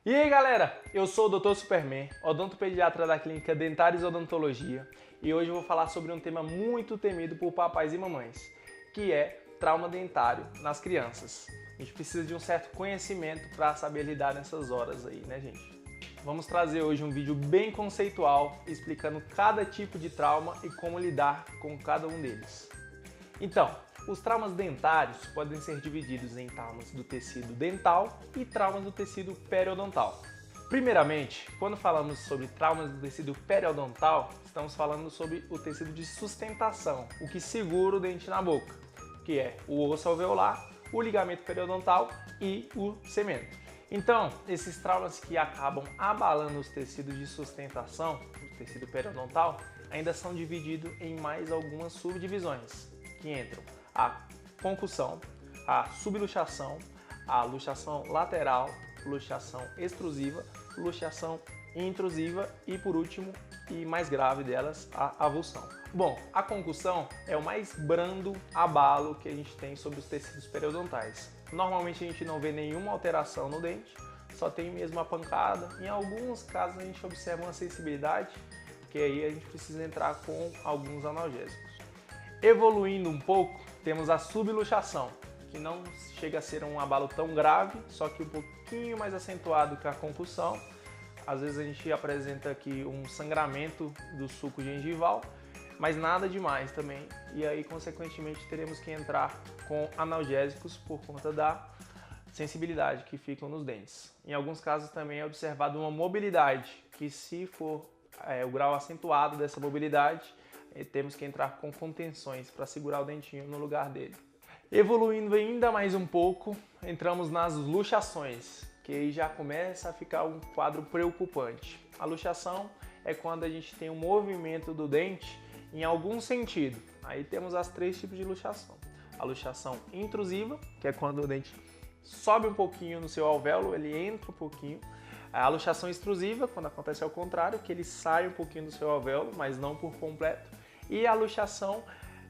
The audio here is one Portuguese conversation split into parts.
E aí galera, eu sou o Dr. Superman, odontopediatra da clínica Dentares Odontologia, e hoje eu vou falar sobre um tema muito temido por papais e mamães, que é trauma dentário nas crianças. A gente precisa de um certo conhecimento para saber lidar nessas horas aí, né gente? Vamos trazer hoje um vídeo bem conceitual, explicando cada tipo de trauma e como lidar com cada um deles. Então, os traumas dentários podem ser divididos em traumas do tecido dental e traumas do tecido periodontal. Primeiramente, quando falamos sobre traumas do tecido periodontal, estamos falando sobre o tecido de sustentação, o que segura o dente na boca, que é o osso alveolar, o ligamento periodontal e o cemento. Então, esses traumas que acabam abalando os tecidos de sustentação, o tecido periodontal, ainda são divididos em mais algumas subdivisões, que entram a concussão, a subluxação, a luxação lateral, luxação extrusiva, luxação intrusiva e, por último, e mais grave delas, a avulsão. Bom, a concussão é o mais brando abalo que a gente tem sobre os tecidos periodontais. Normalmente a gente não vê nenhuma alteração no dente, só tem mesmo a pancada. Em alguns casos a gente observa uma sensibilidade, que aí a gente precisa entrar com alguns analgésicos. Evoluindo um pouco, temos a subluxação, que não chega a ser um abalo tão grave, só que um pouquinho mais acentuado que a concussão. Às vezes a gente apresenta aqui um sangramento do suco gengival, mas nada demais também. E aí, consequentemente, teremos que entrar com analgésicos por conta da sensibilidade que ficam nos dentes. Em alguns casos também é observado uma mobilidade, que se for o grau acentuado dessa mobilidade, temos que entrar com contenções para segurar o dentinho no lugar dele. Evoluindo ainda mais um pouco, entramos nas luxações, que aí já começa a ficar um quadro preocupante. A luxação é quando a gente tem um movimento do dente em algum sentido. Aí temos as três tipos de luxação. A luxação intrusiva, que é quando o dente sobe um pouquinho no seu alvéolo, ele entra um pouquinho. A luxação extrusiva, quando acontece ao contrário, que ele sai um pouquinho do seu alvéolo, mas não por completo. E a luxação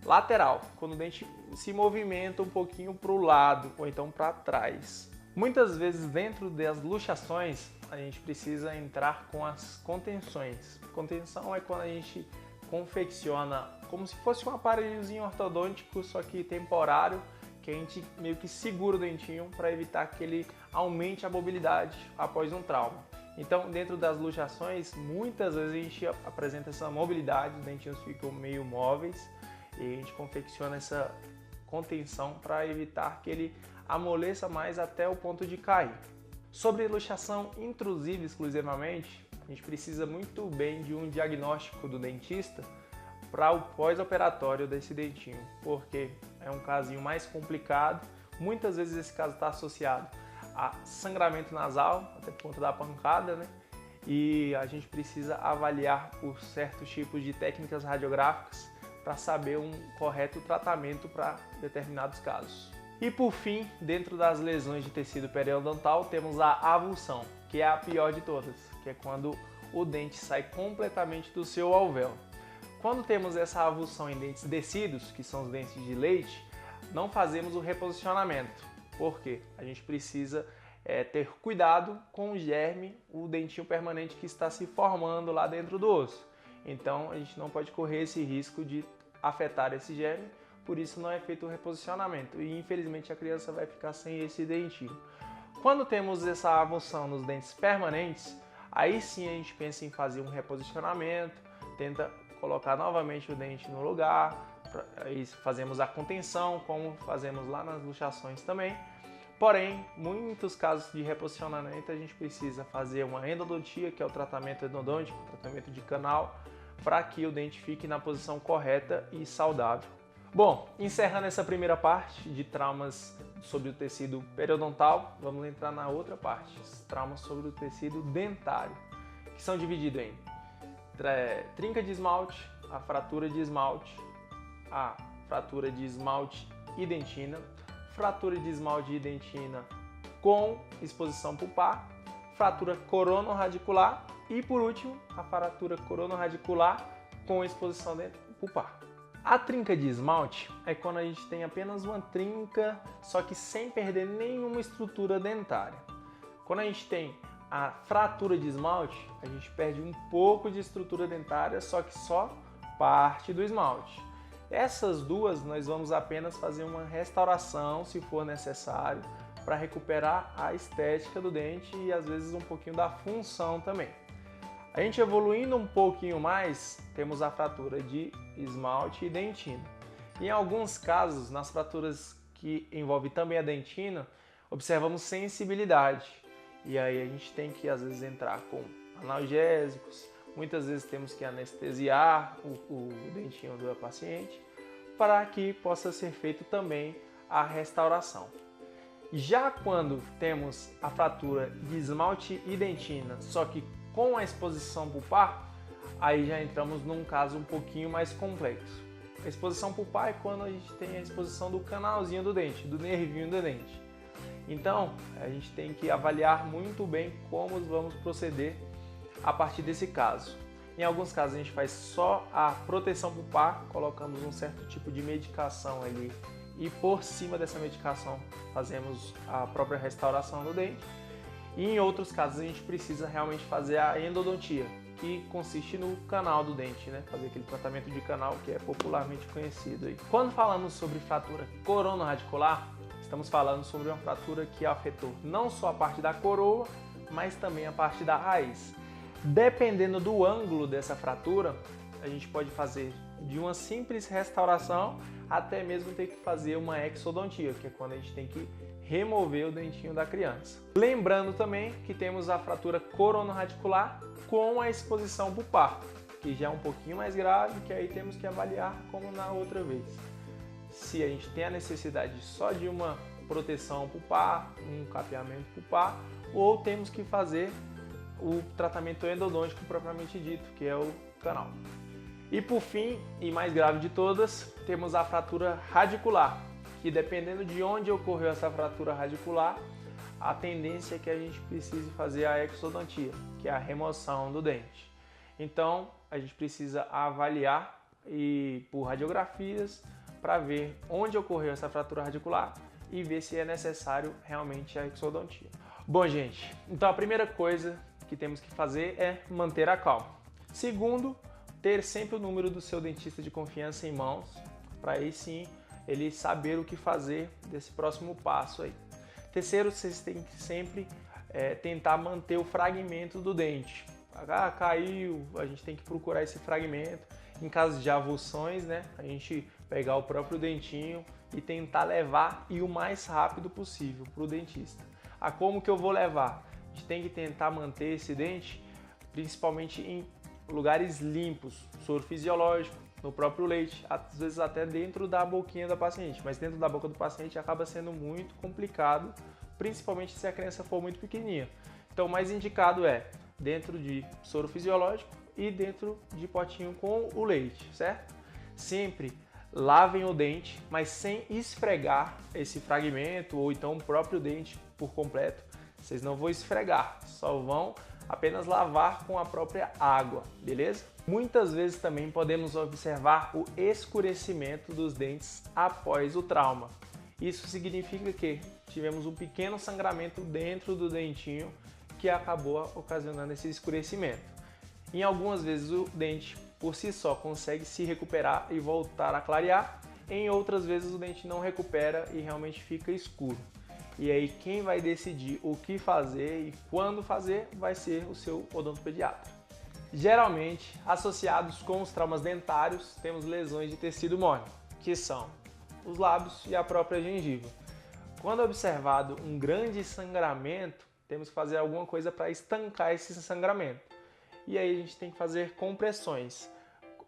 lateral, quando o dente se movimenta um pouquinho para o lado ou então para trás. Muitas vezes dentro das luxações a gente precisa entrar com as contenções. Contenção é quando a gente confecciona como se fosse um aparelhozinho ortodôntico, só que temporário, que a gente meio que segura o dentinho para evitar que ele aumente a mobilidade após um trauma. Então, dentro das luxações, muitas vezes a gente apresenta essa mobilidade, os dentinhos ficam meio móveis e a gente confecciona essa contenção para evitar que ele amoleça mais até o ponto de cair. Sobre luxação intrusiva exclusivamente, a gente precisa muito bem de um diagnóstico do dentista para o pós-operatório desse dentinho, porque é um casinho mais complicado. Muitas vezes esse caso está associado a sangramento nasal, até por conta da pancada, né? E a gente precisa avaliar por certos tipos de técnicas radiográficas para saber um correto tratamento para determinados casos. E por fim, dentro das lesões de tecido periodontal, temos a avulsão, que é a pior de todas, que é quando o dente sai completamente do seu alvéolo. Quando temos essa avulsão em dentes descidos, que são os dentes de leite, não fazemos o reposicionamento. Por quê? A gente precisa ter cuidado com o germe, o dentinho permanente que está se formando lá dentro do osso. Então a gente não pode correr esse risco de afetar esse germe, por isso não é feito o reposicionamento e infelizmente a criança vai ficar sem esse dentinho. Quando temos essa avulsão nos dentes permanentes, aí sim a gente pensa em fazer um reposicionamento, tenta colocar novamente o dente no lugar, aí fazemos a contenção, como fazemos lá nas luxações também. Porém, muitos casos de reposicionamento a gente precisa fazer uma endodontia, que é o tratamento endodôntico, tratamento de canal, para que o dente fique na posição correta e saudável. Bom, encerrando essa primeira parte de traumas sobre o tecido periodontal, vamos entrar na outra parte, os traumas sobre o tecido dentário, que são divididos em trinca de esmalte, a fratura de esmalte, a fratura de esmalte e dentina, fratura de esmalte e dentina com exposição pulpar, fratura coronorradicular e, por último, a fratura coronorradicular com exposição pulpar. A trinca de esmalte é quando a gente tem apenas uma trinca, só que sem perder nenhuma estrutura dentária. Quando a gente tem a fratura de esmalte, a gente perde um pouco de estrutura dentária, só que só parte do esmalte. Essas duas nós vamos apenas fazer uma restauração, se for necessário, para recuperar a estética do dente e às vezes um pouquinho da função também. A gente evoluindo um pouquinho mais, temos a fratura de esmalte e dentina. Em alguns casos, nas fraturas que envolvem também a dentina, observamos sensibilidade. E aí a gente tem que às vezes entrar com analgésicos, muitas vezes temos que anestesiar o dentinho do paciente para que possa ser feito também a restauração. Já quando temos a fratura de esmalte e dentina, só que com a exposição pulpar, aí já entramos num caso um pouquinho mais complexo. A exposição pulpar é quando a gente tem a exposição do canalzinho do dente, do nervinho do dente. Então, a gente tem que avaliar muito bem como vamos proceder a partir desse caso. Em alguns casos a gente faz só a proteção pulpar, colocamos um certo tipo de medicação ali e por cima dessa medicação fazemos a própria restauração do dente. E em outros casos a gente precisa realmente fazer a endodontia, que consiste no canal do dente, né? Fazer aquele tratamento de canal que é popularmente conhecido aí. Quando falamos sobre fratura coronorradicular, estamos falando sobre uma fratura que afetou não só a parte da coroa, mas também a parte da raiz. Dependendo do ângulo dessa fratura, a gente pode fazer de uma simples restauração até mesmo ter que fazer uma exodontia, que é quando a gente tem que remover o dentinho da criança. Lembrando também que temos a fratura coronorradicular com a exposição pulpar, que já é um pouquinho mais grave, que aí temos que avaliar como na outra vez. Se a gente tem a necessidade só de uma proteção pulpar, um capeamento pulpar, ou temos que fazer o tratamento endodôntico propriamente dito, que é o canal. E por fim, e mais grave de todas, temos a fratura radicular, que dependendo de onde ocorreu essa fratura radicular, a tendência é que a gente precise fazer a exodontia, que é a remoção do dente. Então, a gente precisa avaliar por radiografias para ver onde ocorreu essa fratura radicular e ver se é necessário realmente a exodontia. Bom, gente, então a primeira coisa que temos que fazer é manter a calma. Segundo, ter sempre o número do seu dentista de confiança em mãos, para aí sim ele saber o que fazer desse próximo passo aí. Terceiro, vocês têm que sempre tentar manter o fragmento do dente. Ah, caiu, a gente tem que procurar esse fragmento. Em caso de avulsões, né, a gente pegar o próprio dentinho e tentar levar o mais rápido possível para o dentista. Ah, como que eu vou levar? A gente tem que tentar manter esse dente, principalmente em lugares limpos, soro fisiológico, no próprio leite, às vezes até dentro da boquinha da paciente, mas dentro da boca do paciente acaba sendo muito complicado, principalmente se a criança for muito pequenininha. Então o mais indicado é dentro de soro fisiológico e dentro de potinho com o leite, certo? Sempre lavem o dente, mas sem esfregar esse fragmento ou então o próprio dente por completo. Vocês não vão esfregar, só vão apenas lavar com a própria água, beleza? Muitas vezes também podemos observar o escurecimento dos dentes após o trauma. Isso significa que tivemos um pequeno sangramento dentro do dentinho que acabou ocasionando esse escurecimento. Em algumas vezes o dente por si só consegue se recuperar e voltar a clarear, em outras vezes o dente não recupera e realmente fica escuro. E aí quem vai decidir o que fazer e quando fazer vai ser o seu odontopediatra. Geralmente, associados com os traumas dentários, temos lesões de tecido mole, que são os lábios e a própria gengiva. Quando observado um grande sangramento, temos que fazer alguma coisa para estancar esse sangramento. E aí a gente tem que fazer compressões,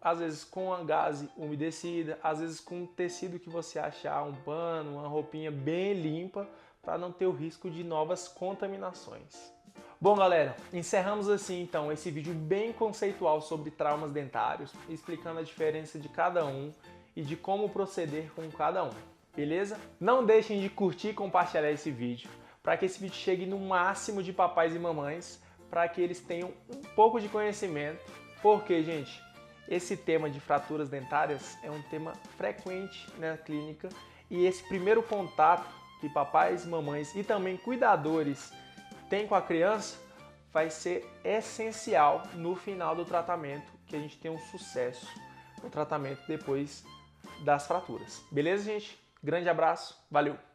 às vezes com a gaze umedecida, às vezes com um tecido que você achar, um pano, uma roupinha bem limpa, para não ter o risco de novas contaminações. Bom, galera, encerramos assim então esse vídeo bem conceitual sobre traumas dentários, explicando a diferença de cada um e de como proceder com cada um, beleza? Não deixem de curtir e compartilhar esse vídeo, para que esse vídeo chegue no máximo de papais e mamães, para que eles tenham um pouco de conhecimento, porque, gente, esse tema de fraturas dentárias é um tema frequente na clínica e esse primeiro contato que papais, mamães e também cuidadores têm com a criança vai ser essencial no final do tratamento, que a gente tenha um sucesso no tratamento depois das fraturas. Beleza, gente? Grande abraço, valeu!